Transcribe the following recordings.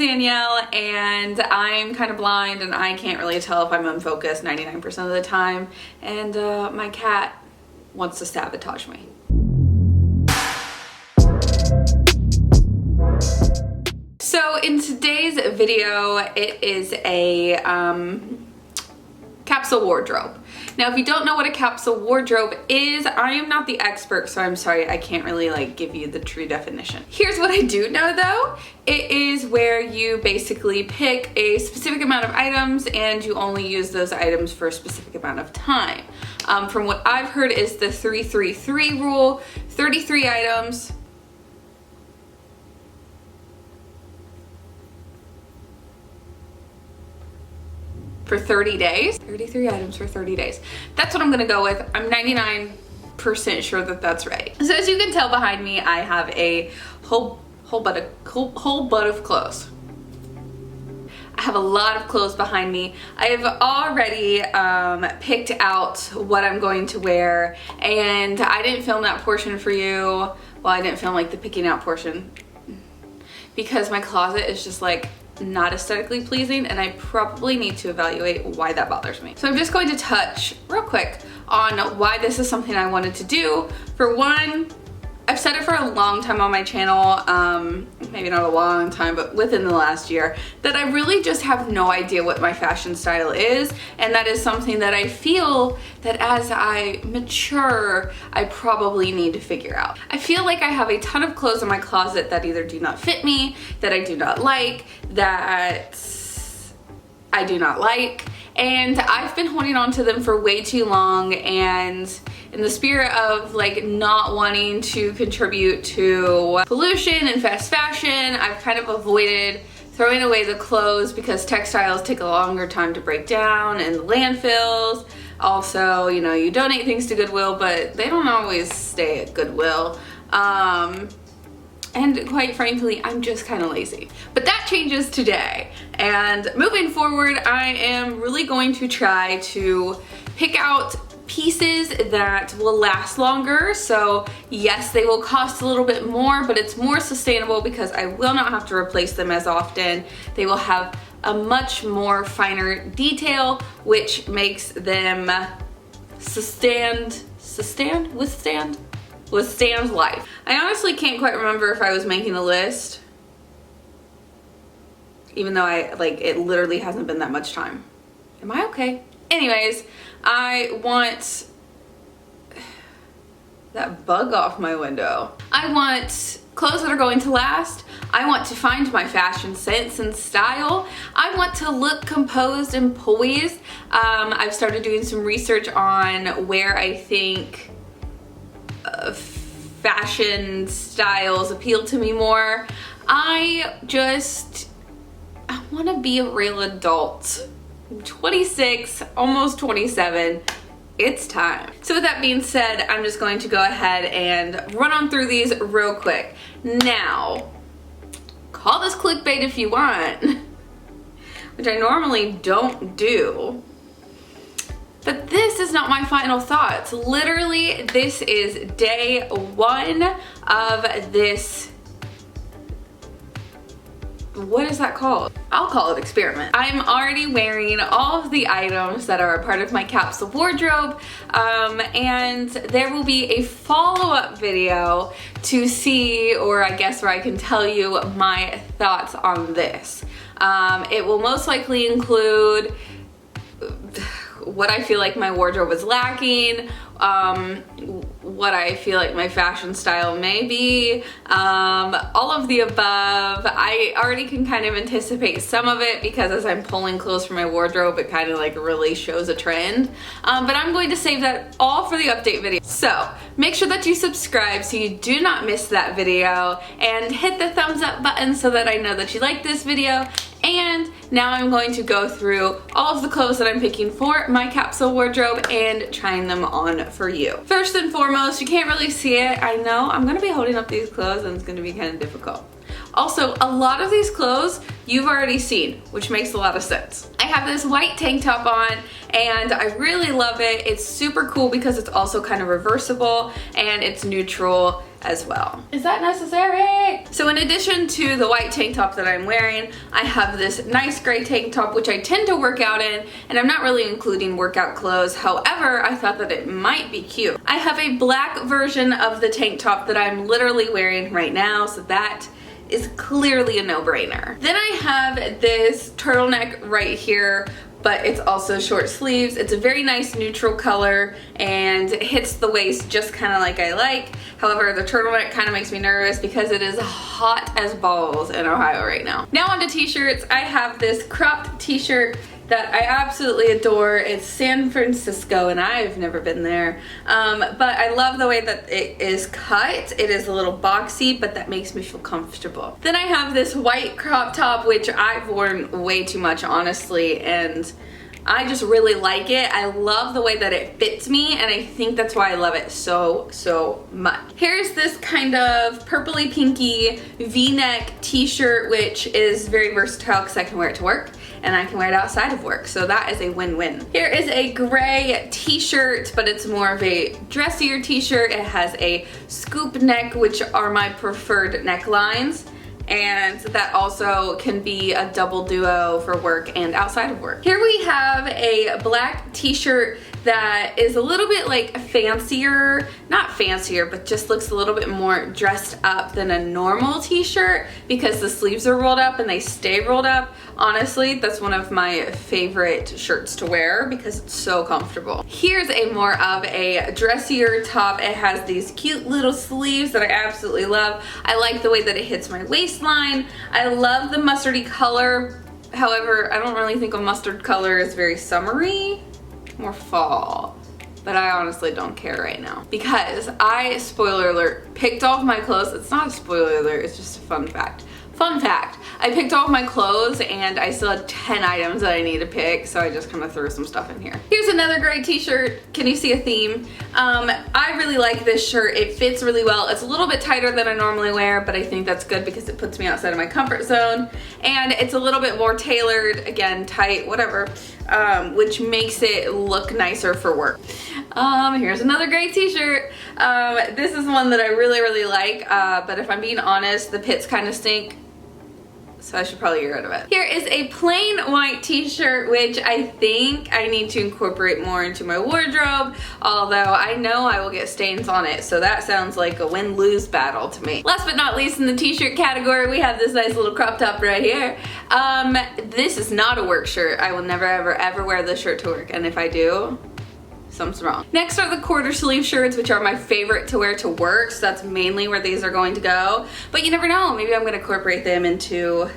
Danielle, and I'm kind of blind and I can't really tell if I'm unfocused 99% of the time, and my cat wants to sabotage me. So in today's video, it is a capsule wardrobe. Now, if you don't know what a capsule wardrobe is, I am not the expert, so I'm sorry, I can't really like give you the true definition. Here's what I do know though. It is where you basically pick a specific amount of items and you only use those items for a specific amount of time. From what I've heard is the 3-3-3 rule, 33 items, for 30 days. 33 items for 30 days. That's what I'm gonna go with. I'm 99% sure that that's right. So as you can tell behind me, I have a whole butt of clothes. I have a lot of clothes behind me. I have already picked out what I'm going to wear, and I didn't film that portion for you. Well, I didn't film like the picking out portion because my closet is just like not aesthetically pleasing, and I probably need to evaluate why that bothers me. So I'm just going to touch real quick on why this is something I wanted to do. For one, I've said it for a long time on my channel, maybe not a long time, but within the last year, that I really just have no idea what my fashion style is, and that is something that I feel that as I mature, I probably need to figure out. I feel like I have a ton of clothes in my closet that either do not fit me, that I do not like, that I do not like, and I've been holding on to them for way too long, and in the spirit of like not wanting to contribute to pollution and fast fashion, I've kind of avoided throwing away the clothes because textiles take a longer time to break down in the landfills. Also, you know, you donate things to Goodwill, but they don't always stay at Goodwill. And quite frankly, I'm just kind of lazy. But that changes today. And moving forward, I am really going to try to pick out pieces that will last longer. So yes, they will cost a little bit more, but it's more sustainable because I will not have to replace them as often. They will have a much more finer detail, which makes them withstand life. I honestly can't quite remember if I was making a list, even though it literally hasn't been that much time. Am I okay? Anyways, I want that bug off my window. I want clothes that are going to last. I want to find my fashion sense and style. I want to look composed and poised. I've started doing some research on where I think fashion styles appeal to me more. I want to be a real adult. I'm 26, almost 27. It's time. So with that being said, I'm just going to go ahead and run on through these real quick. Now, call this clickbait if you want, which I normally don't do. But this is not my final thoughts. Literally, this is day one of this, what is that called? I'll call it experiment. I'm already wearing all of the items that are a part of my capsule wardrobe, and there will be a follow-up video to see, or I guess where I can tell you my thoughts on this. It will most likely include what I feel like my wardrobe is lacking, what I feel like my fashion style may be, all of the above. I already can kind of anticipate some of it because as I'm pulling clothes from my wardrobe, it kind of like really shows a trend. But I'm going to save that all for the update video. So make sure that you subscribe so you do not miss that video, and hit the thumbs up button so that I know that you like this video. And now I'm going to go through all of the clothes that I'm picking for my capsule wardrobe and trying them on for you. First and foremost, you can't really see it. I know I'm gonna be holding up these clothes and it's gonna be kind of difficult. Also, a lot of these clothes you've already seen, which makes a lot of sense. I have this white tank top on and I really love it. It's super cool because it's also kind of reversible and it's neutral. as well. Is that necessary? So in addition to the white tank top that I'm wearing, I have this nice gray tank top which I tend to work out in, and I'm not really including workout clothes. However, I thought that it might be cute. I have a black version of the tank top that I'm literally wearing right now, so that is clearly a no-brainer. Then I have this turtleneck right here, but it's also short sleeves. It's a very nice neutral color and it hits the waist just kind of like I like. However, the turtleneck kind of makes me nervous because it is hot as balls in Ohio right now. Now on to t-shirts. I have this cropped t-shirt that I absolutely adore. It's San Francisco and I've never been there, but I love the way that it is cut. It is a little boxy, but that makes me feel comfortable. Then I have this white crop top which I've worn way too much, honestly, and I just really like it. I love the way that it fits me, and I think that's why I love it so much. Here's this kind of purpley pinky v-neck t-shirt which is very versatile because I can wear it to work and I can wear it outside of work, so that is a win-win. Here is a gray t-shirt, but it's more of a dressier t-shirt. It has a scoop neck, which are my preferred necklines, and that also can be a double duo for work and outside of work. Here we have a black t-shirt that is a little bit like fancier, not fancier, but just looks a little bit more dressed up than a normal t-shirt because the sleeves are rolled up and they stay rolled up. Honestly, that's one of my favorite shirts to wear because it's so comfortable. Here's a more of a dressier top. It has these cute little sleeves that I absolutely love. I like the way that it hits my waistline. I love the mustardy color. However, I don't really think a mustard color is very summery, more fall. But I honestly don't care right now because I, spoiler alert, picked all of my clothes. It's not a spoiler alert, it's just a fun fact. Fun fact, I picked all of my clothes and I still had 10 items that I need to pick, so I just kind of threw some stuff in here. Here's another gray t-shirt. Can you see a theme? I really like this shirt. It fits really well. It's a little bit tighter than I normally wear, but I think that's good because it puts me outside of my comfort zone. And it's a little bit more tailored, again, tight, whatever, which makes it look nicer for work. Here's another gray t-shirt. This is one that I really like, but if I'm being honest, the pits kind of stink, so I should probably get rid of it. Here is a plain white t-shirt, which I think I need to incorporate more into my wardrobe, although I know I will get stains on it, so that sounds like a win-lose battle to me. Last but not least, in the t-shirt category, we have this nice little crop top right here. This is not a work shirt. I will never ever wear this shirt to work, and if I do, something's wrong. Next are the quarter sleeve shirts, which are my favorite to wear to work, so that's mainly where these are going to go. But you never know, maybe I'm gonna incorporate them into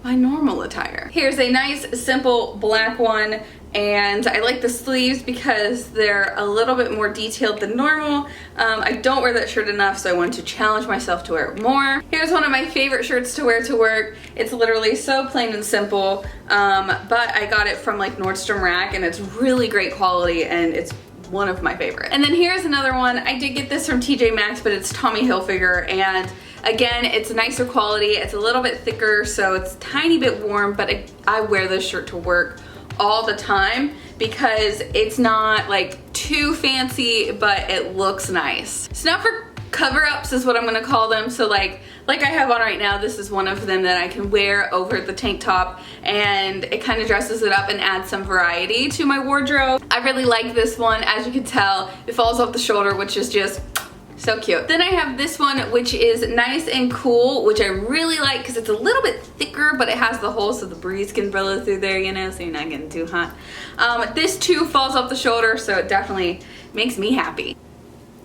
my normal attire. Here's a nice, simple black one, and I like the sleeves because they're a little bit more detailed than normal. I don't wear that shirt enough, so I wanted to challenge myself to wear it more. Here's one of my favorite shirts to wear to work. It's literally so plain and simple, but I got it from like Nordstrom Rack, and it's really great quality, and it's one of my favorites. And then here's another one. I did get this from TJ Maxx, but it's Tommy Hilfiger, and again, it's nicer quality. It's a little bit thicker, so it's a tiny bit warm, but I wear this shirt to work all the time because it's not like too fancy, but it looks nice. So now for cover-ups is what I'm gonna call them. So like I have on right now, this is one of them that I can wear over the tank top, and it kind of dresses it up and adds some variety to my wardrobe. I really like this one. As you can tell, it falls off the shoulder, which is just so cute. Then I have this one, which is nice and cool, which I really like because it's a little bit thicker, but it has the hole so the breeze can blow through there, you know, so you're not getting too hot. This too falls off the shoulder, so it definitely makes me happy.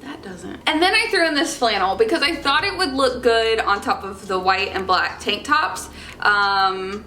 That doesn't. And then I threw in this flannel because I thought it would look good on top of the white and black tank tops, but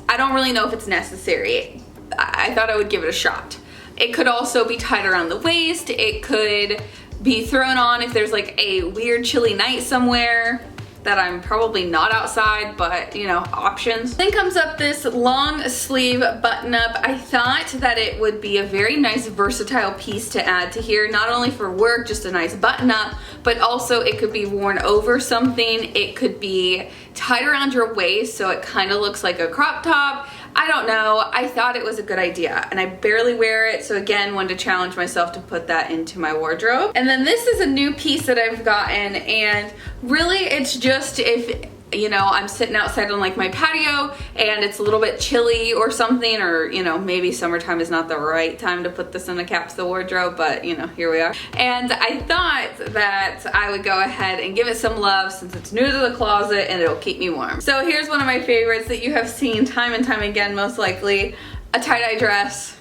I don't really know if it's necessary. I thought I would give it a shot. It could also be tied around the waist. It could be thrown on if there's like a weird chilly night somewhere that I'm probably not outside, but you know, options. Then comes up this long sleeve button up. I thought that it would be a very nice versatile piece to add to here, not only for work, just a nice button up, but also it could be worn over something. It could be tied around your waist so it kind of looks like a crop top. I don't know, I thought it was a good idea and I barely wear it, so again, wanted to challenge myself to put that into my wardrobe. And then this is a new piece that I've gotten, and really it's just if, you know, I'm sitting outside on like my patio and it's a little bit chilly or something, or, you know, maybe summertime is not the right time to put this in a capsule wardrobe, but you know, here we are. And I thought that I would go ahead and give it some love since it's new to the closet and it'll keep me warm. So here's one of my favorites that you have seen time and time again, most likely, a tie-dye dress.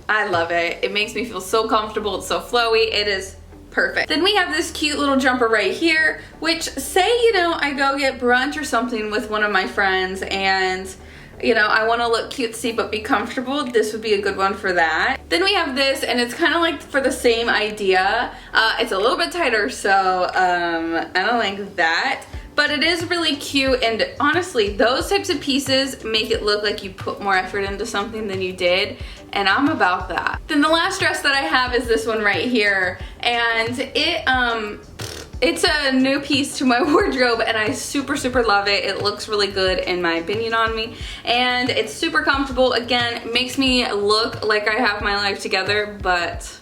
I love it. It makes me feel so comfortable. It's so flowy. It is perfect. Then we have this cute little jumper right here, which say, you know, I go get brunch or something with one of my friends and, you know, I want to look cutesy but be comfortable. This would be a good one for that. Then we have this, and it's kind of like for the same idea. It's a little bit tighter, so I don't like that. But it is really cute, and honestly, those types of pieces make it look like you put more effort into something than you did, and I'm about that. Then the last dress that I have is this one right here, and it's a new piece to my wardrobe, and I super love it. It looks really good in my opinion on me, and it's super comfortable. Again, it makes me look like I have my life together, but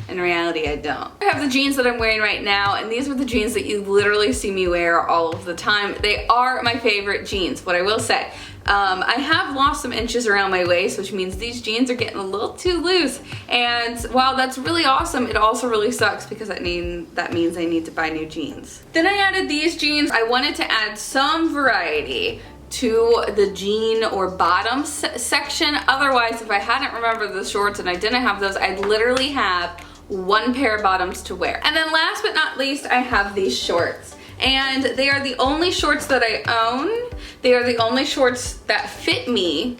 in reality, I don't. I have the jeans that I'm wearing right now, and these are the jeans that you literally see me wear all of the time. They are my favorite jeans. What I will say, I have lost some inches around my waist, which means these jeans are getting a little too loose. And while that's really awesome, it also really sucks because that means I need to buy new jeans. Then I added these jeans. I wanted to add some variety to the jean or bottom section. Otherwise, if I hadn't remembered the shorts and I didn't have those, I'd literally have one pair of bottoms to wear. And then last but not least, I have these shorts. And they are the only shorts that I own. They are the only shorts that fit me.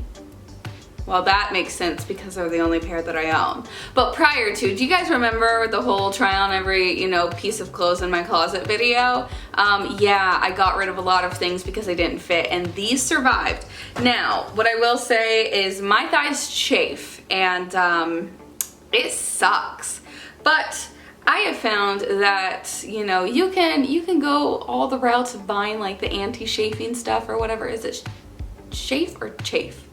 Well, that makes sense because they're the only pair that I own. But prior to, do you guys remember the whole try on every, you know, piece of clothes in my closet video? Yeah, I got rid of a lot of things because they didn't fit, and these survived. Now, what I will say is my thighs chafe, and it sucks. But I have found that, you know, you can go all the routes of buying like the anti-chafing stuff or whatever. Is it chafe or chafe?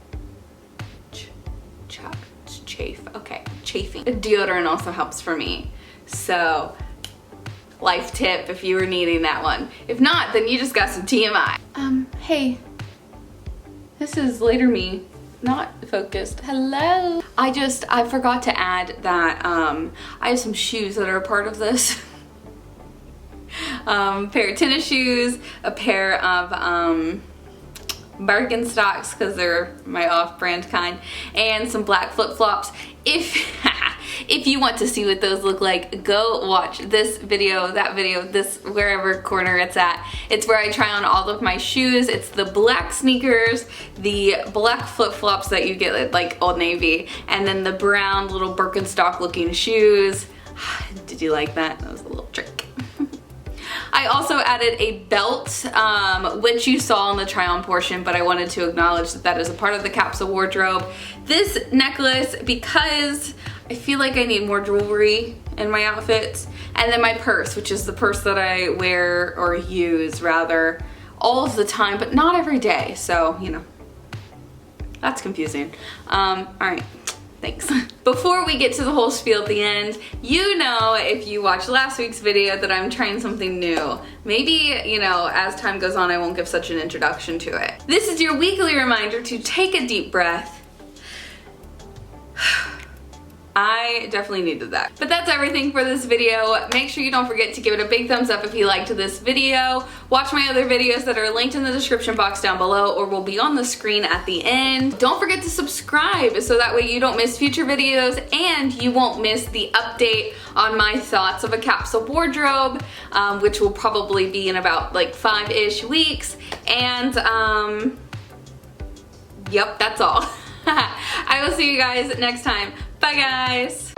Chafe. Okay, chafing. Deodorant also helps for me. So, life tip if you were needing that one. If not, then you just got some TMI. Hey, this is later me. Not focused. Hello. I forgot to add that I have some shoes that are a part of this. Pair of tennis shoes, a pair of Birkenstocks because they're my off-brand kind, and some black flip-flops. If you want to see what those look like, go watch this video, that video, this wherever corner it's at. It's where I try on all of my shoes. It's the black sneakers, the black flip-flops that you get at like Old Navy, and then the brown little Birkenstock looking shoes. Did you like that? That was a little trick. I also added a belt, which you saw in the try on portion, but I wanted to acknowledge that that is a part of the capsule wardrobe. This necklace, because I feel like I need more jewelry in my outfits. And then my purse, which is the purse that I wear or use rather all of the time, but not every day. So, you know, that's confusing. All right. Thanks. Before we get to the whole spiel at the end, you know, if you watched last week's video, that I'm trying something new. Maybe, you know, as time goes on, I won't give such an introduction to it. This is your weekly reminder to take a deep breath. I definitely needed that. But that's everything for this video. Make sure you don't forget to give it a big thumbs up if you liked this video. Watch my other videos that are linked in the description box down below or will be on the screen at the end. Don't forget to subscribe so that way you don't miss future videos and you won't miss the update on my thoughts of a capsule wardrobe, which will probably be in about like 5-ish weeks. And yep, that's all. I will see you guys next time. Bye guys!